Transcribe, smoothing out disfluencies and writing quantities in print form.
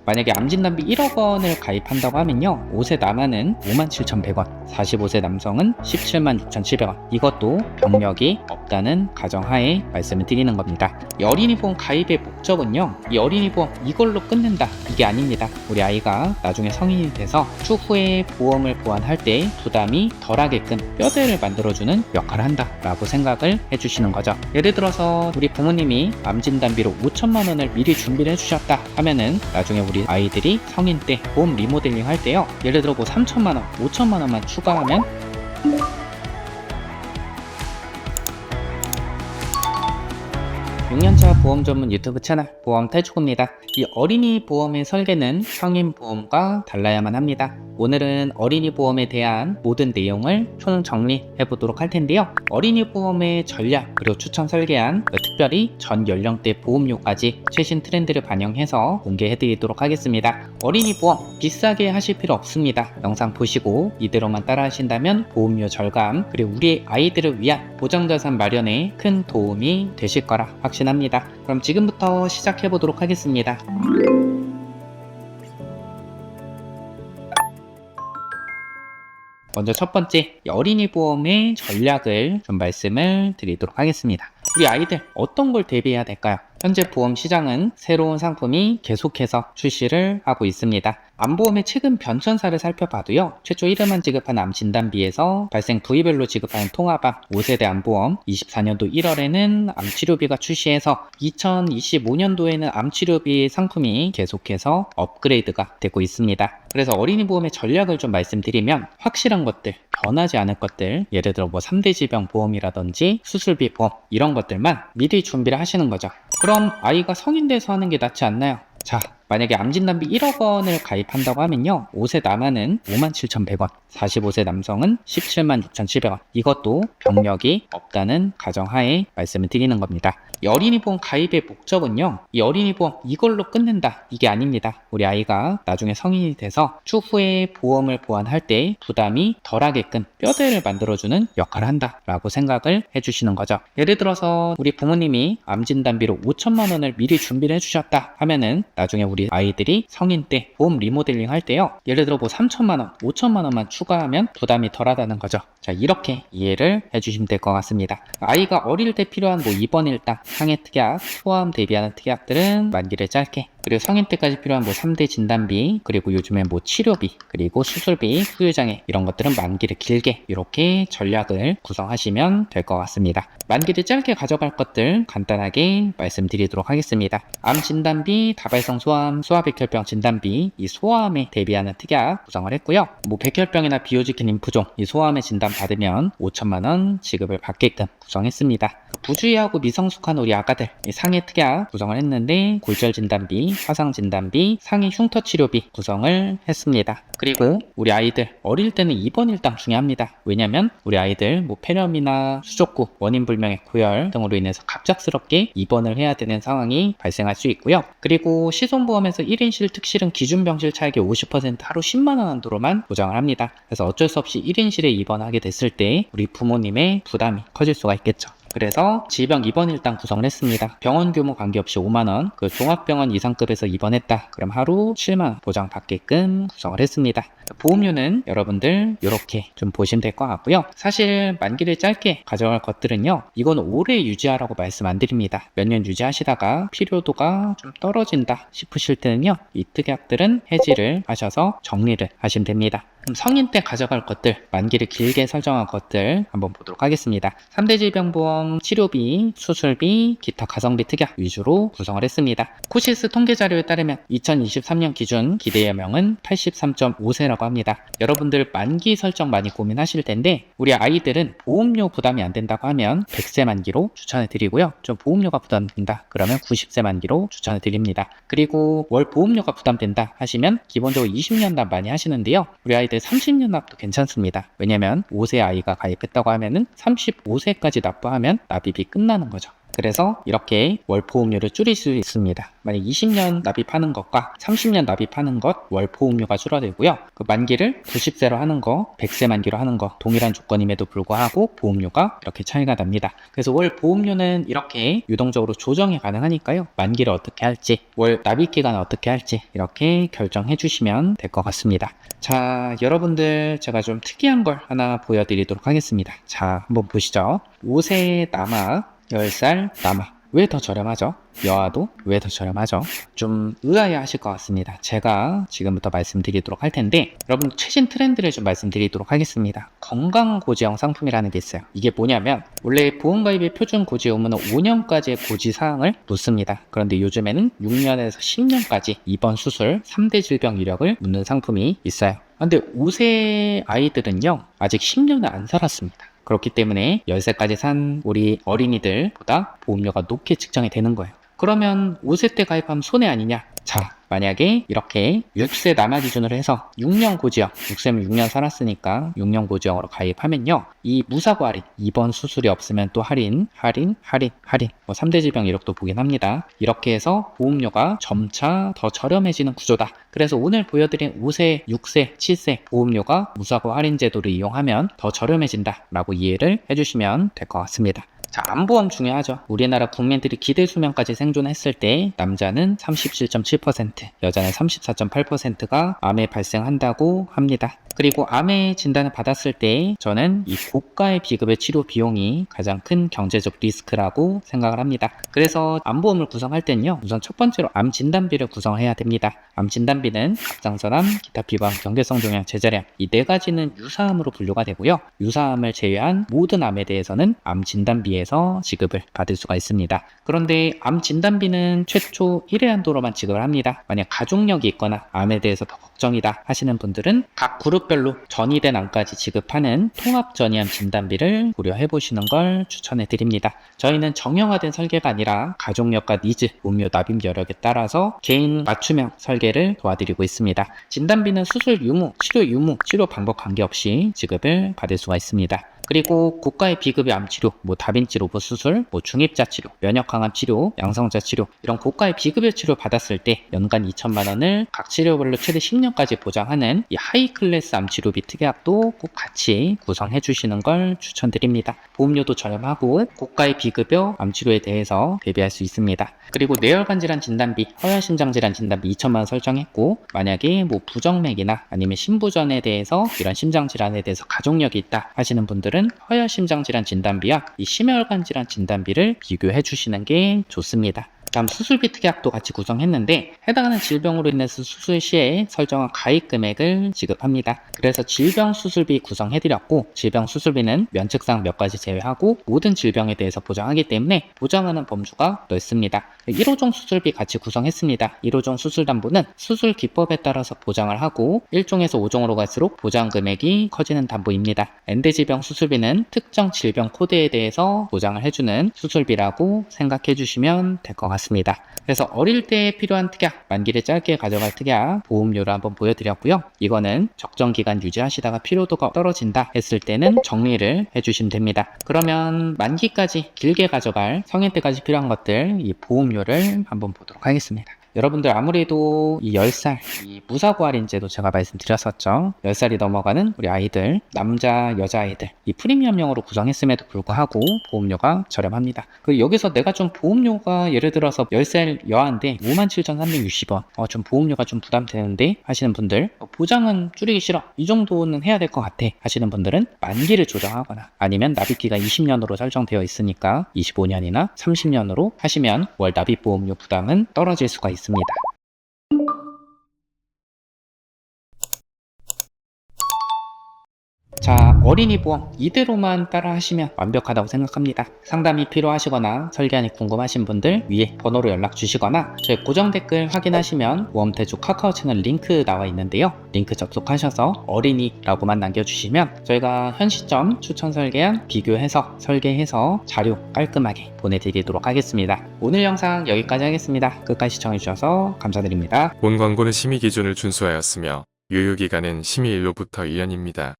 만약에 암진단비 1억 원을 가입한다고 하면요, 5세 남아는 57,100원, 45세 남성은 176,700원. 이것도 병력이 없다는 가정하에 말씀을 드리는 겁니다. 이 어린이보험 가입의 목적은요, 이 어린이보험 이걸로 끝낸다, 이게 아닙니다. 우리 아이가 나중에 성인이 돼서 추후에 보험을 보완할 때 부담이 덜하게끔 뼈대를 만들어주는 역할을 한다 라고 생각을 해주시는 거죠. 예를 들어서 우리 부모님이 암진단비로 5천만 원을 미리 준비를 해주셨다 하면은 나중에 우리 아이들이 성인 때 보험 리모델링 할 때요, 예를 들어 뭐 3천만 원, 5천만 원만 추가하면 (6년차) 보험 전문 유튜브 채널 보험 탈출구입니다. 이 어린이 보험의 설계는 성인 보험과 달라야만 합니다. 오늘은 어린이 보험에 대한 모든 내용을 총정리해 보도록 할 텐데요. 어린이 보험의 전략 그리고 추천 설계안, 특별히 전 연령대 보험료까지 최신 트렌드를 반영해서 공개해 드리도록 하겠습니다. 어린이 보험 비싸게 하실 필요 없습니다. 영상 보시고 이대로만 따라 하신다면 보험료 절감 그리고 우리 아이들을 위한 보장자산 마련에 큰 도움이 되실 거라 확신합니다. 그럼 지금부터 시작해 보도록 하겠습니다. 먼저 첫 번째, 어린이 보험의 전략을 좀 말씀을 드리도록 하겠습니다. 우리 아이들 어떤 걸 대비해야 될까요? 현재 보험 시장은 새로운 상품이 계속해서 출시를 하고 있습니다. 암보험의 최근 변천사를 살펴봐도요, 최초 1회만 지급한 암진단비에서 발생 부위별로 지급하는 통합암 5세대 암보험, 24년도 1월에는 암치료비가 출시해서 2025년도에는 암치료비 상품이 계속해서 업그레이드가 되고 있습니다. 그래서 어린이 보험의 전략을 좀 말씀드리면, 확실한 것들, 변하지 않을 것들, 예를 들어 뭐 3대 질병 보험이라든지 수술비 보험, 이런 것들만 미리 준비를 하시는 거죠. 그럼 아이가 성인 돼서 하는 게 낫지 않나요? 자, 만약에 암진단비 1억 원을 가입한다고 하면요, 5세 남아는 57,100원, 45세 남성은 176,700원. 이것도 병력이 없다는 가정하에 말씀을 드리는 겁니다. 이 어린이보험 가입의 목적은요, 이 어린이보험 이걸로 끝낸다, 이게 아닙니다. 우리 아이가 나중에 성인이 돼서 추후에 보험을 보완할 때 부담이 덜하게끔 뼈대를 만들어주는 역할을 한다 라고 생각을 해주시는 거죠. 예를 들어서 우리 부모님이 암진단비로 5천만 원을 미리 준비를 해주셨다 하면은 나중에 우리 아이들이 성인 때 보험 리모델링 할 때요, 예를 들어 뭐 3천만 원, 5천만 원만 추가하면 부담이 덜하다는 거죠. 자, 이렇게 이해를 해주시면 될 것 같습니다. 아이가 어릴 때 필요한 뭐 입원 일당, 상해 특약, 소아암 대비하는 특약들은 만기를 짧게, 그리고 성인 때까지 필요한 뭐 3대 진단비, 그리고 요즘에 뭐 치료비, 그리고 수술비, 후유장애 이런 것들은 만기를 길게, 이렇게 전략을 구성하시면 될 것 같습니다. 만기를 짧게 가져갈 것들 간단하게 말씀드리도록 하겠습니다. 암 진단비, 다발성 소아암, 소아백혈병 진단비, 이 소아암에 대비하는 특약 구성을 했고요. 뭐 백혈병이나 비오지킨 림프종, 이 소아암에 진단 받으면 5천만 원 지급을 받게끔 구성했습니다. 부주의하고 미성숙한 우리 아가들, 이 상해 특약 구성을 했는데 골절 진단비, 화상 진단비, 상해 흉터 치료비 구성을 했습니다. 그리고 우리 아이들 어릴 때는 입원 일당 중요합니다. 왜냐면 우리 아이들 뭐 폐렴이나 수족구, 원인 불명의 고열 등으로 인해서 갑작스럽게 입원을 해야 되는 상황이 발생할 수 있고요. 그리고 시손보험에서 1인실 특실은 기준 병실 차액의 50% 하루 10만 원 한도로만 보장을 합니다. 그래서 어쩔 수 없이 1인실에 입원하게 됐을 때 우리 부모님의 부담이 커질 수가 있겠죠. 그래서 질병 입원 일당 구성을 했습니다. 병원 규모 관계없이 5만원, 그 종합병원 이상급에서 입원했다 그럼 하루 7만원 보장받게끔 구성을 했습니다. 보험료는 여러분들 이렇게 좀 보시면 될 것 같고요. 사실 만기를 짧게 가져갈 것들은요, 이건 오래 유지하라고 말씀 안 드립니다. 몇 년 유지하시다가 필요도가 좀 떨어진다 싶으실 때는요, 이 특약들은 해지를 하셔서 정리를 하시면 됩니다. 그럼 성인 때 가져갈 것들, 만기를 길게 설정한 것들 한번 보도록 하겠습니다. 3대 질병보험, 치료비, 수술비, 기타 가성비 특약 위주로 구성을 했습니다. 코시스 통계 자료에 따르면 2023년 기준 기대예명은 83.5세라고 합니다. 여러분들 만기 설정 많이 고민하실 텐데, 우리 아이들은 보험료 부담이 안 된다고 하면 100세 만기로 추천해 드리고요. 좀 보험료가 부담된다 그러면 90세 만기로 추천해 드립니다. 그리고 월 보험료가 부담된다 하시면 기본적으로 20년 납 많이 하시는데요, 우리 아이들 30년 납도 괜찮습니다. 왜냐면 5세 아이가 가입했다고 하면은 35세까지 납부하면 납입이 끝나는 거죠. 그래서 이렇게 월 보험료를 줄일 수 있습니다. 만약 20년 납입하는 것과 30년 납입하는 것 월 보험료가 줄어들고요. 그 만기를 90세로 하는 거, 100세 만기로 하는 거 동일한 조건임에도 불구하고 보험료가 이렇게 차이가 납니다. 그래서 월 보험료는 이렇게 유동적으로 조정이 가능하니까요. 만기를 어떻게 할지, 월 납입 기간을 어떻게 할지 이렇게 결정해 주시면 될 것 같습니다. 자, 여러분들 제가 좀 특이한 걸 하나 보여드리도록 하겠습니다. 자, 한번 보시죠. 5세 남아, 10살 남아. 왜 더 저렴하죠? 여아도 왜 더 저렴하죠? 좀 의아해 하실 것 같습니다. 제가 지금부터 말씀드리도록 할 텐데, 여러분 최신 트렌드를 좀 말씀드리도록 하겠습니다. 건강고지형 상품이라는 게 있어요. 이게 뭐냐면 원래 보험가입의 표준 고지 의무는 5년까지의 고지사항을 묻습니다. 그런데 요즘에는 6년에서 10년까지 입원 수술 3대 질병 이력을 묻는 상품이 있어요. 근데 5세 아이들은요 아직 10년을 안 살았습니다. 그렇기 때문에 10세까지 산 우리 어린이들보다 보험료가 높게 측정이 되는 거예요. 그러면 5세 때 가입하면 손해 아니냐? 자, 만약에 이렇게 6세 남아 기준으로 해서 6년 고지형, 6세면 6년 살았으니까 6년 고지형으로 가입하면요. 이 무사고 할인, 입원 수술이 없으면 또 할인, 뭐 3대 질병 이력도 보긴 합니다. 이렇게 해서 보험료가 점차 더 저렴해지는 구조다. 그래서 오늘 보여드린 5세, 6세, 7세 보험료가 무사고 할인 제도를 이용하면 더 저렴해진다 라고 이해를 해주시면 될 것 같습니다. 자, 암보험 중요하죠. 우리나라 국민들이 기대 수명까지 생존했을 때 남자는 37.7%, 여자는 34.8%가 암에 발생한다고 합니다. 그리고 암의 진단을 받았을 때 저는 이 고가의 비급의 치료 비용이 가장 큰 경제적 리스크라고 생각을 합니다. 그래서 암보험을 구성할 때는요, 우선 첫 번째로 암 진단비를 구성해야 됩니다. 암 진단비는 갑상선암, 기타 피부암, 경계성 종양, 제자리암 이 네 가지는 유사암으로 분류가 되고요. 유사암을 제외한 모든 암에 대해서는 암 진단비에서 지급을 받을 수가 있습니다. 그런데 암 진단비는 최초 1회 한도로만 지급을 합니다. 만약 가족력이 있거나 암에 대해서 더 걱정이다 하시는 분들은 각 그룹별로 전이된 암까지 지급하는 통합 전이암 진단비를 고려해 보시는 걸 추천해 드립니다. 저희는 정형화된 설계가 아니라 가족력과 니즈, 보험료 납입 여력에 따라서 개인 맞춤형 설계를 도와드리고 있습니다. 진단비는 수술 유무, 치료 유무, 치료 방법 관계없이 지급을 받을 수가 있습니다. 그리고 고가의 비급의 암치료, 다빈치 로봇 수술, 중입자 치료, 면역 항암 치료, 양성자 치료 이런 고가의 비급여 치료 받았을 때 연간 2천만 원을 각 치료별로 최대 10년까지 보장하는 이 하이 클래스 암 치료비 특약도 꼭 같이 구성해 주시는 걸 추천드립니다. 보험료도 저렴하고 고가의 비급여 암 치료에 대해서 대비할 수 있습니다. 그리고 뇌혈관 질환 진단비, 허혈심장 질환 진단비 2천만 원 설정했고 만약에 부정맥이나 아니면 신부전에 대해서 이런 심장 질환에 대해서 가족력이 있다 하시는 분들은 허혈심장 질환 진단비와 이 심혈관 질환 진단비를 비교해 주시는 게 좋습니다. 다음 수술비 특약도 같이 구성했는데 해당하는 질병으로 인해서 수술 시에 설정한 가입 금액을 지급합니다. 그래서 질병 수술비 구성해드렸고 질병 수술비는 면책상 몇 가지 제외하고 모든 질병에 대해서 보장하기 때문에 보장하는 범주가 넓습니다. 1호종 수술비 같이 구성했습니다. 1호종 수술담보는 수술 기법에 따라서 보장을 하고 1종에서 5종으로 갈수록 보장 금액이 커지는 담보입니다. 엔대질병 수술비는 특정 질병 코드에 대해서 보장을 해주는 수술비라고 생각해 주시면 될 것 같습니다. 그래서 어릴 때 필요한 특약, 만기를 짧게 가져갈 특약 보험료를 한번 보여드렸고요. 이거는 적정 기간 유지하시다가 필요도가 떨어진다 했을 때는 정리를 해주시면 됩니다. 그러면 만기까지 길게 가져갈 성인 때까지 필요한 것들 이 보험료를 한번 보도록 하겠습니다. 여러분들 아무래도 이 10살 이 무사고 할인제도 제가 말씀드렸었죠. 10살이 넘어가는 우리 아이들, 남자, 여자아이들 이 프리미엄형으로 구성했음에도 불구하고 보험료가 저렴합니다. 그리고 여기서 내가 좀 보험료가 예를 들어서 10살 여아인데 57,360원 좀 보험료가 좀 부담되는데 하시는 분들 보장은 줄이기 싫어 이 정도는 해야 될 것 같아 하시는 분들은 만기를 조정하거나 아니면 납입기가 20년으로 설정되어 있으니까 25년이나 30년으로 하시면 월 납입보험료 부담은 떨어질 수가 있습니다. 자, 어린이 보험 이대로만 따라 하시면 완벽하다고 생각합니다. 상담이 필요하시거나 설계안이 궁금하신 분들 위에 번호로 연락 주시거나 저희 고정 댓글 확인하시면 보험대주 카카오 채널 링크 나와 있는데요. 링크 접속하셔서 어린이라고만 남겨주시면 저희가 현 시점 추천 설계안 비교해서 설계해서 자료 깔끔하게 보내드리도록 하겠습니다. 오늘 영상 여기까지 하겠습니다. 끝까지 시청해주셔서 감사드립니다. 본 광고는 심의 기준을 준수하였으며 유효기간은 심의일로부터 1년입니다.